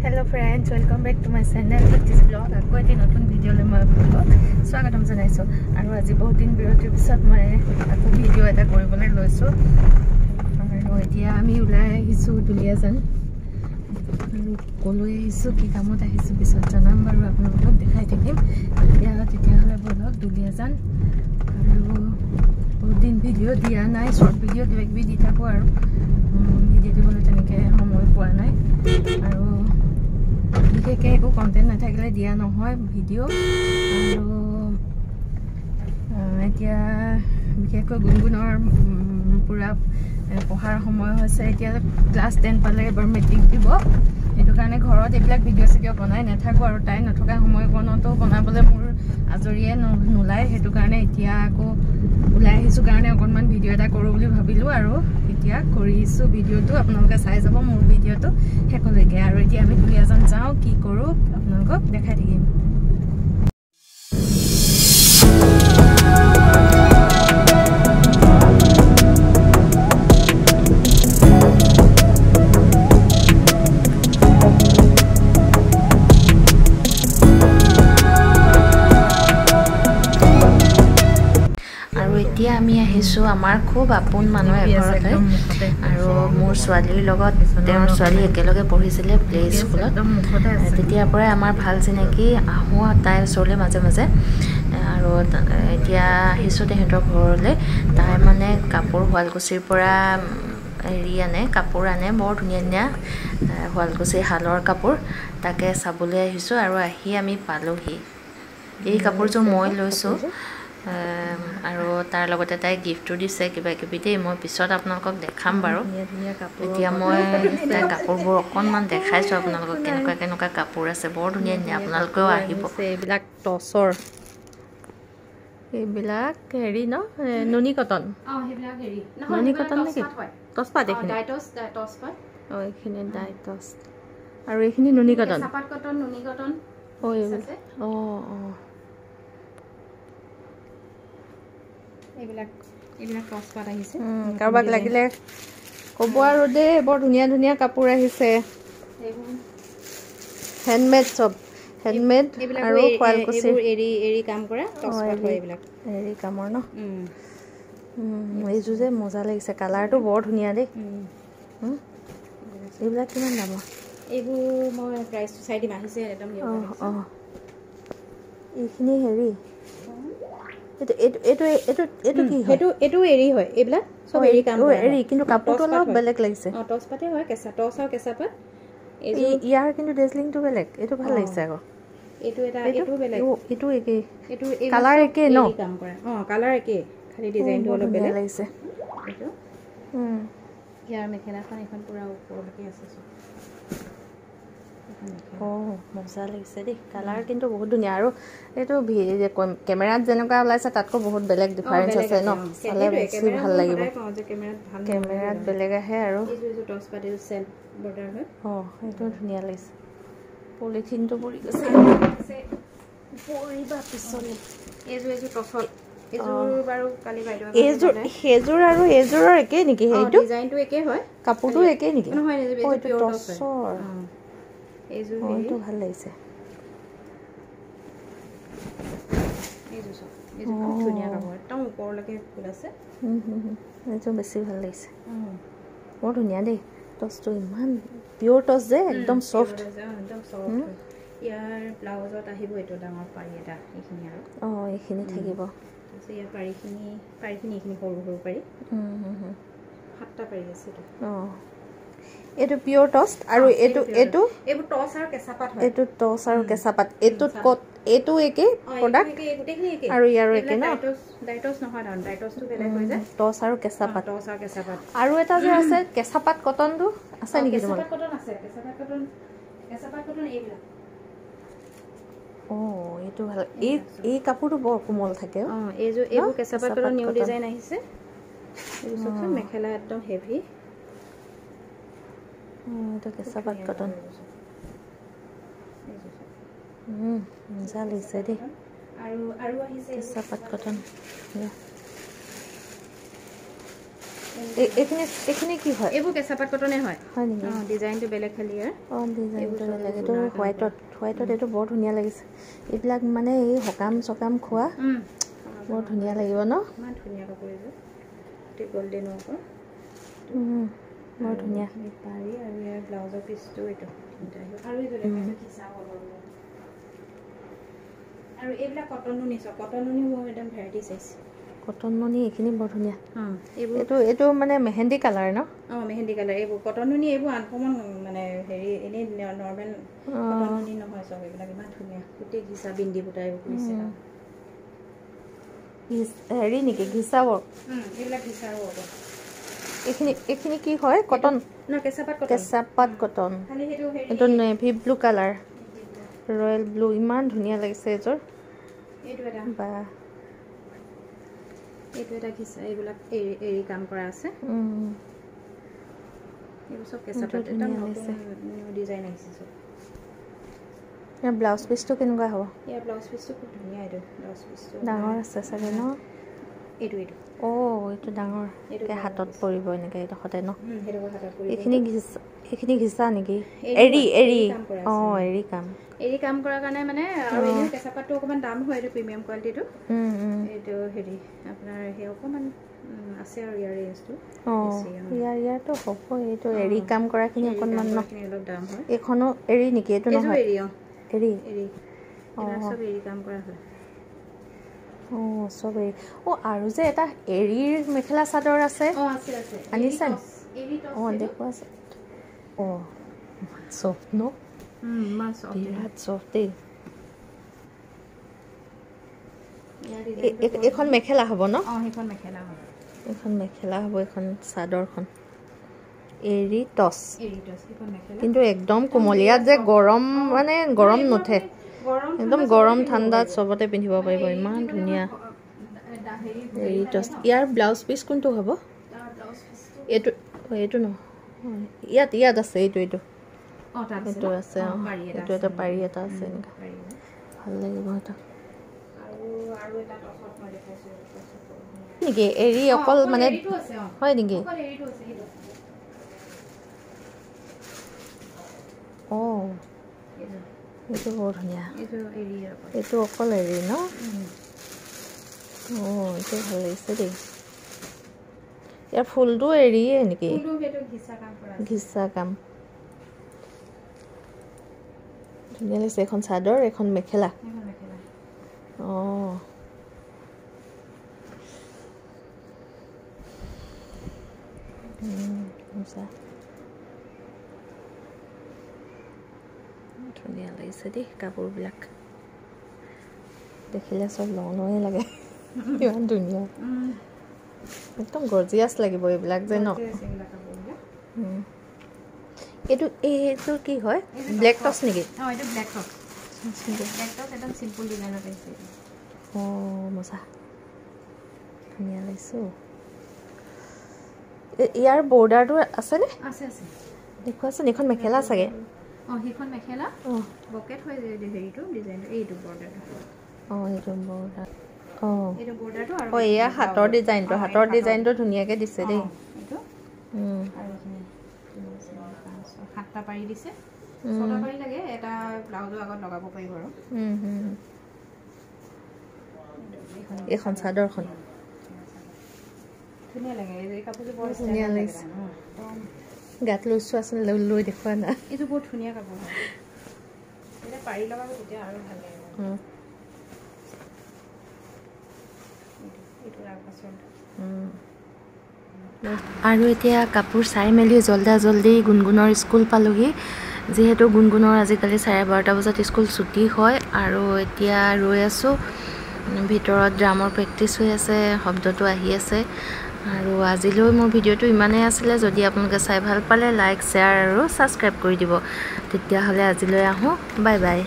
Hello friends, welcome back to my channel. This vlog আকৌ এটি নতুন ভিডিও লৈ মই আপোনালোকক স্বাগতম জনাইছো আৰু আজি বহুত দিন বিৰতিৰ পিছত মই আকৌ ভিডিও এটা কৰিবলৈ লৈছো আৰু এতিয়া আমি ওলাই আহিছো দুলিয়াজান আৰু কলৈ আহিছো কি কামত আহিছো পিছত জনাম বাৰু আপোনালোকক দেখাই থাকিম তেতিয়াহ'লে বলক দুলিয়াজান আৰু বহুত দিন ভিডিও দিয়া নাই শৰ্ট ভিডিও কিবা দি থাকো আৰু ভিডিও দিবলৈ তেনেকৈ সময় পোৱা নাই আৰু বিশেষকৈ একো কণ্টেণ্ট নাথাকিলে দিয়া নহয় ভিডিও আৰু এতিয়া বিশেষকৈ গুণগুণৰ পূৰা পঢ়াৰ সময় হৈছে এতিয়া ক্লাছ 10 পালে এবাৰ মেট্ৰিক দিব সেইটো কাৰণে ঘৰত এইবিলাক ভিডিঅ' চিডিঅ' বনাই নাথাকোঁ আৰু তাই নথকা সময়কণতো বনাবলৈ মোৰ আজৰিয়ে নোলায় সেইটো কাৰণে এতিয়া আকৌ ওলাই আহিছোঁ কাৰণে অকণমান ভিডিঅ' এটা কৰোঁ বুলি ভাবিলোঁ আৰু এতিয়া কৰিছোঁ ভিডিঅ'টো আপোনালোকে চাই যাব মোৰ ভিডিঅ'টো শেষলৈকে আৰু এতিয়া আমি দুলিয়াজান যাওঁ কি কৰোঁ আপোনালোকক দেখাই থাকিম এতিয়া আমি আহিছোঁ আমাৰ খুব আপোন মানুহ এঘৰলৈ আৰু মোৰ ছোৱালীৰ লগত তেওঁৰ ছোৱালী একেলগে পঢ়িছিলে প্লে স্কুলত তেতিয়াৰ পৰাই আমাৰ ভাল চিনাকি আহোঁ তাইৰ ওচৰলৈ মাজে মাজে আৰু এতিয়া আহিছোঁ তেহেঁতৰ ঘৰলৈ তাই মানে কাপোৰ শুৱালকুছিৰ পৰা কাপোৰ আনে বৰ ধুনীয়া ধুনীয়া শুৱালকুছিৰ শালৰ কাপোৰ তাকে চাবলৈ আহিছোঁ আৰু আহি আমি পালোহি এই কাপোৰযোৰ মই লৈছোঁ আৰু তাৰ লগতে তাই গিফ্টটো দিছে কিবা কিবি দেই মই পিছত আপোনালোকক দেখাম বাৰু এতিয়া মই তাই কাপোৰবোৰ অকণমান দেখাইছোঁ আপোনালোকক কেনেকুৱা কাপোৰ আছে বৰ ধুনীয়া ধুনীয়া আপোনালোকেও আহিব এইবিলাক টচৰ এইবিলাক হেৰি ন নুনি কটন নুনি কটন নেকি টচপাত এইখিনি এইখিনি ডাইটচ আৰু এইখিনি নুনি কটন এইবিলাক টচপাত আহিছে কাৰোবাক লাগিলে ক'ব আৰু দেই বৰ ধুনীয়া ধুনীয়া কাপোৰ আহিছে হেণ্ডমেড চব হেণ্ডমেড আৰু শুৱালকুছিৰ এৰি কাম কৰা টচপাত হয় এইবিলাক এৰি কামৰ ন এইযোৰ যে মজা লাগিছে কালাৰটো বৰ ধুনীয়া দেই এইবিলাক কিমান দাম এইবোৰ মই প্ৰাইচটো চাই দিম আহিছে একদম এইখিনি হেৰি এইটো এৰি হয় এইবিলাক সব এৰি কাম কৰে এৰি কিন্তু কাপোৰটো অলপ বেলেগ লাগিছে টচপাতে হয় কেঁচা টচ আৰু কেঁচাপাত ইয়াৰ কিন্তু ডেজলিংটো বেলেগ এইটো ভাল লাগিছে আকৌ এইটো এটা এইটো বেলেগ এইটো একে এইটো কালাৰ একে ন কাম কৰে কালাৰ একে খালি ডিজাইনটো অলপ বেলেগ লাগিছে এইটো ইয়াৰ মেখেলাখন এখন পুৰা ওপৰলৈকে আছে মজা লাগিছে দেই কালাৰ কিন্তু বহুত ধুনীয়া আৰু এইটো কেমেৰাত যেনেকুৱা ওলাইছে তাতকৈ বহুত বেলেগ ডিফাৰেঞ্চ আছে ন চালে বেছি ভাল লাগিব কেমেৰাত বেলেগ আহে আৰু এইটো ধুনীয়া লাগিছে পলিথিনটো পৰি গৈছে সেইযোৰ আৰু এইযোৰৰ একেই নেকি সেইটো ডিজাইনটো একেই হয় কাপোৰটো একেই নেকি এইটো ভাল লাগিছে ধুনীয়া কাপোৰ একদম ওপৰলৈকে ফুল আছে এইটো বেছি ভাল লাগিছে বৰ ধুনীয়া দেই টচটো ইমান পিয়ৰ টচ যে একদম চফ্ট ইয়াৰ ব্লাউজত আহিব এইটো ডাঙৰ পাৰি এটা এইখিনি আৰু এইখিনি থাকিব ইয়াৰ পাৰিখিনি এইখিনি সৰু সৰু পাৰি 7টা পাৰি আছে এইটো পিয়ৰ টচ আৰু এইটো এইবোৰ টচ আৰু কেঁচাপাত হয় এইটো টচ আৰু কেঁচাপাত এইটোত কত এইটো একে প্ৰডাক্ট আৰু ইয়াৰো একে ন ডাইটচ নহয় ডাইটচটো বেলেগ হৈ যায় টচ আৰু কেঁচাপাত আৰু এটা যে আছে কেঁচাপাত কটনটো আছে নেকি তোমাৰ কটন আছে কেঁচাপাত কটন এইবিলাক এইটো ভাল এই কাপোৰটো বৰ কোমল থাকে এইবোৰ কেঁচাপাত কটন নিউ ডিজাইন আহিছে এইটো চবচোন মেখেলা একদম হেভি এইটো কেঁচাপাত কটন মজা লাগিছে দেই আৰু আহিছে কেঁচাপাত কটন এইখিনি কি হয় এইবোৰ কেঁচাপাত কটনে হয় নেকি ডিজাইনটো বেলেগ খালি ডিজাইনটো বেলেগ এইটো হোৱাইটত এইটো বৰ ধুনীয়া লাগিছে এইবিলাক মানে এই সকাম চকাম খোৱা বৰ ধুনীয়া লাগিব ন ইমান ধুনীয়া কাপোৰ এইটো গল্ডেন ৱৰ্কৰ বৰ ধুনীয়া পাৰি আৰু ইয়াৰ ব্লাউজৰ পিচটো এইটো আৰু আৰু এইবিলাক কটন নুনি কটন নুনি মোৰ একদম ভেৰাইটি চাইছে কটন নুনি এইখিনি বৰ ধুনীয়া এইটো মানে মেহেন্দি কালাৰ ন মেহেন্দি কালাৰ এইবোৰ কটন নুনি এইবোৰ আনকমন মানে হেৰি এনেই নৰ্মেল কটন নুনি নহয় চব এইবিলাক ইমান ধুনীয়া গোটেই ঘিচা বিন্দি বুটা এইবোৰ কৰিছে হেৰি নেকি ঘিচা ৱৰ্ক এইবিলাক ঘিচা ৱৰ্ক এইখিনি কি হয় কটন কেঁচাপাত কটন এইটো navy blue colour royal blue ইমান ধুনীয়া লাগিছে এযোৰ বা এইটো এটা ঘিচা এইবিলাক এৰি কাম কৰা আছে এইবোৰ চব কেঁচাপাত এটা নতুন ডিজাইন আহিছে চব ইয়াৰ ব্লাউজ পিচটো কেনেকুৱা হ'ব ইয়াৰ ব্লাউজ পিচটো খুব ধুনীয়া এইটো ব্লাউজ পিচটো ডাঙৰ আছে চাগে ন এইটো এইটো ডাঙৰ হাতত পৰিব এনেকৈ এইডোখৰতে ন এইখিনি ঘিচা নেকি এৰি কাম কৰাৰ কাৰণে মানে আৰু এনেও কেঁচাপাতটো অকণমান দাম হয় এইটো প্ৰিমিয়াম কোৱালিটিটো এইটো হেৰি আপোনাৰ সেই অকণমান আছে আৰু ইয়াৰ ৰেঞ্জটো ইয়াৰটো হ'ব এইটো এৰি কাম কৰাখিনি অকণমান ন অলপ দাম হয় এইখনো এৰি নেকি এইটো নহয় এৰি চব এৰি কাম কৰা হয় চব এৰি আৰু যে এটা এৰিৰ মেখেলা চাদৰ আছে আনিছা দেখুৱা আছে চফ্ট ন বিৰাট চফ্ট দেই এইখন মেখেলা হ'ব ন এইখন মেখেলা হ'ব এইখন চাদৰখন এৰি টচ কিন্তু একদম কোমলীয়াত যে গৰম মানে গৰম নুঠে একদম গৰম ঠাণ্ডাত চবতে পিন্ধিব পাৰিব ইমান ধুনীয়া এৰি টচ ইয়াৰ ব্লাউজ পিচ কোনটো হ'ব এইটো নহয় ইয়াত আছে এইটো আছে এইটো এটা পাৰি এটা আছে এনেকুৱা ভাল লাগিব এটা নেকি এৰি অকল মানে হয় নেকি এইটো বৰ ধুনীয়া এইটো অকল এৰি ন এইটো ভাল লাগিছে দেই ইয়াৰ ফুলটো এৰিয়ে নেকি ঘিচা কাম ধুনীয়া লাগিছে এখন চাদৰ এখন মেখেলা ধুনীয়া লাগিছে দেই কাপোৰবিলাক দেখিলে চব লওঁ লওঁৱে লাগে ইমান ধুনীয়া একদম গৰ্জিয়াছ লাগিব এইবিলাক যে ন এইটো কি হয় ব্লেক টচ নেকি মজা ধুনীয়া লাগিছে ইয়াৰ বৰ্ডাৰটো আছেনে দেখুৱাচোন এইখন মেখেলা চাগে সেইখন মেখেলা বকেট হয় হেৰিটো ডিজাইনটো এইটো বৰ্ডাৰটো এইটো বৰ্ডাৰ এয়া হাতৰ ডিজাইনটো ধুনীয়াকে দিছে দেই সাতটা পাৰি দিছে ছটা পাৰি লাগে এটা ব্লাউজৰ আগত লগাব পাৰিব আৰু এইখন চাদৰখন ধুনীয়া লাগে এই কাপোৰটো বৰ ধুনীয়া লাগিছে গাত লৈছো আছে লৈ দেখুৱা না এইটো বহুত ধুনীয়া কাপোৰ হয় এটা পাৰি লগাব তেতিয়া আৰু ভাল লাগিব আৰু এতিয়া কাপোৰ চাই মেলি জল্দি গুণগুণৰ স্কুল পালোহি যিহেতু গুণগুণৰ আজিকালি 12:30 বজাত স্কুল ছুটি হয় আৰু এতিয়া ৰৈ আছোঁ ভিতৰত ড্ৰামৰ প্ৰেক্টিছ হৈ আছে শব্দটো আহি আছে আৰু আজিলৈ মোৰ ভিডিঅ'টো ইমানেই আছিলে যদি আপোনালোকে চাই ভাল পালে লাইক শ্বেয়াৰ আৰু ছাবস্ক্ৰাইব কৰি দিব তেতিয়াহ'লে আজিলৈ আহোঁ বাই বাই